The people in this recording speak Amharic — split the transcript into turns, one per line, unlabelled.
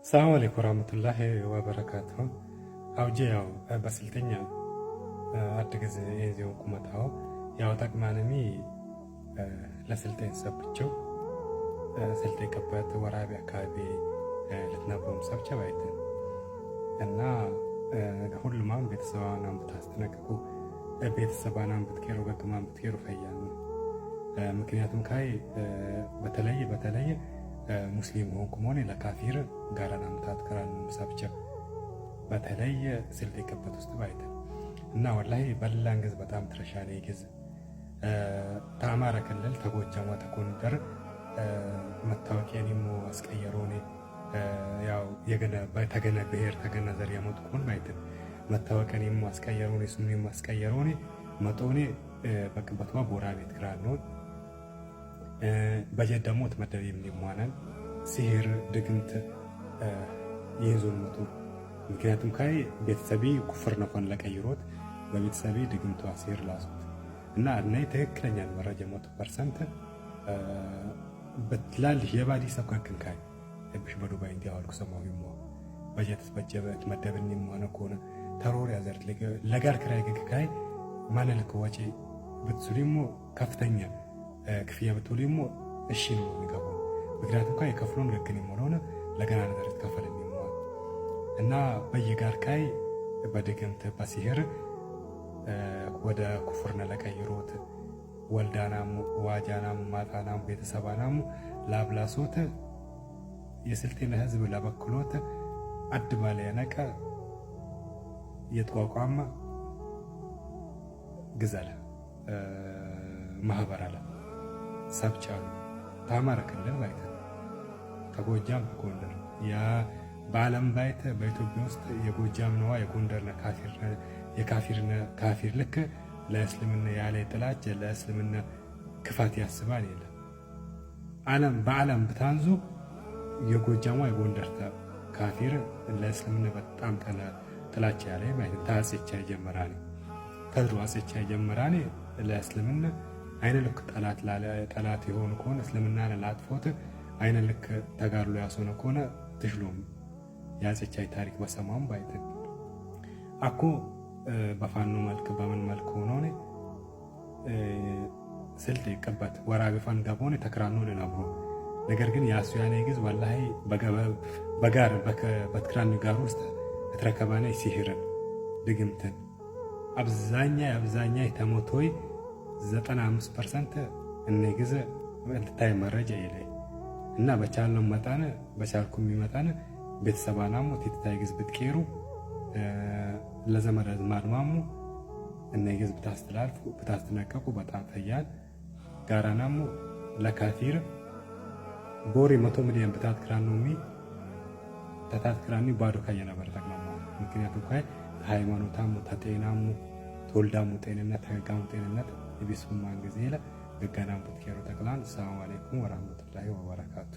ሰላም አለይኩም ወራህመቱላሂ ወበረካቱሁ። አውጄ ያው በስልጠኛ አድግዝ የዚው ቁመታው ያው ተቅማንሚ ለስልጠኝ ሰብቸው ስልጠኝ ከበት ወራቢ አካባቢ ልትነበም ሰብቸ ባይተ እና ሁሉማም ቤተሰባናም ብታስተነቅቁ ቤተሰባናም ብትቀሩ ገግማም ብትቀሩ ፈያን ምክንያቱም ካይ በተለይ ሙስሊም ሆንኩም ሆነ ለካፊር ጋራና ምታት ከራን ሰብቸ በተለይ ስልጤ ከበት ውስጥ ባይተ እና ወላሂ በላን ግዝ በጣም ትረሻለ ይግዝ ታማራ ክልል ተጎጃም ወተኮንደር መታወቂያኒሞ አስቀየሮኔ ያው የገነ በተገነ ብሔር ተገነ ዘር ያመጥኩን ባይተ መታወቂያኒሞ አስቀየሮኔ ስሙኒሞ አስቀየሮኔ መጦኔ በቅበቷ ቦራ ቤት ክራን ነው በጀደሞ ተመደብ የሚሟናን ሲህር ድግምት ይዞን መጡ ምክንያቱም ካይ ቤተሰቢ ኩፍር ነፈን ለቀይሮት በቤተሰቢ ድግምቱ ሲህር ላሱት እና እነይ ትክክለኛ መረጃ 100% በትላል የባዲ ሰብከክን ካይ እብሽ በዱባይ እንዲያወልኩ ሰማዊሞ በጀት በጀበት መደብን የሚሆነ ከሆነ ተሮር ያዘርት ለጋር ክራይ ገካይ ማንልክ ወጪ ብትሱሊሞ ከፍተኛ ክፍያ በተወሊሞ እሺ ነው የሚገባው ምክንያቱም ካይ ከፍሎን ገክን ይሞላውና ለገና ነገር ተከፈለኝ ነው እና በየጋር ካይ በድግምት በሲህር ወደ ኩፍርና ለቀይሮት ወልዳናም ዋጃናም ማጣናም ቤተሰባናም ላብላሶት የስልጤና ህዝብ ለበክሎት አድባለ ያነቀ የተቋቋመ ግዛለ ማህበር አለ ሰብቻሉ ታማራ ክልል ባይተ ተጎጃም ጎንደር ያ በዓለም ባይተ በኢትዮጵያ ውስጥ የጎጃም ነው የጎንደርና ካፊር ልክ ለእስልምና ያለ ጥላቻ ለእስልምና ክፋት ያስባል ይላል በዓለም ብታንዙ የጎጃም የጎንደር ካፊር ለእስልምና በጣም ጥላቻ ያለ ባይተ ታጽቻ ይጀምራል ተድሮ አጽቻ ይጀምራል ለእስልምና አይነ ልክ ጠላት የሆኑ ከሆነ እስልምና ለላጥፎት አይነ ልክ ተጋድሎ ያሶነ ከሆነ ትሽሎም ያጽቻይ ታሪክ በሰማም ባይተ አኮ በፋኖ መልክ በምን መልክ ሆኖ ነው ስልጤ ቀበት ወራቢ ፋን ጋቦን ተከራኖ ለናብሮ ነገር ግን ያሱ ያኔ ግዝ ወላሂ በጋር በትክራን ጋር ውስጥ ተረከባነ ሲህርን ድግምትን አብዛኛ ተሞቶይ 95% እነ ግዘ እንድታይ መረጃ ይላይ እና በቻልነው መጣነ በቻልኩም ይመጣነ ቤተሰባናሙ ትታይ ግዝ ብትቀሩ ለዘመድ አዝማድማሙ እነ ግዝ ብታስተላልፉ ብታስተነቀቁ በጣም ፈያል ጋራናሙ ለካፊር ቦሪ 100 ሚሊዮን ብታትክራኑሚ ተታትክራኒ ባዶ ካየና በረታቅማማ ምክንያቱም ካይ ሃይማኖታሙ ተጤናሙ ተወልዳሙ ጤንነት ተጋሙ ጤንነት ቢስሙማን ጊዜ ለገናም ብትከሩ ተቅላን ሰላም አለይኩም ወራህመቱላሂ ወበረካቱ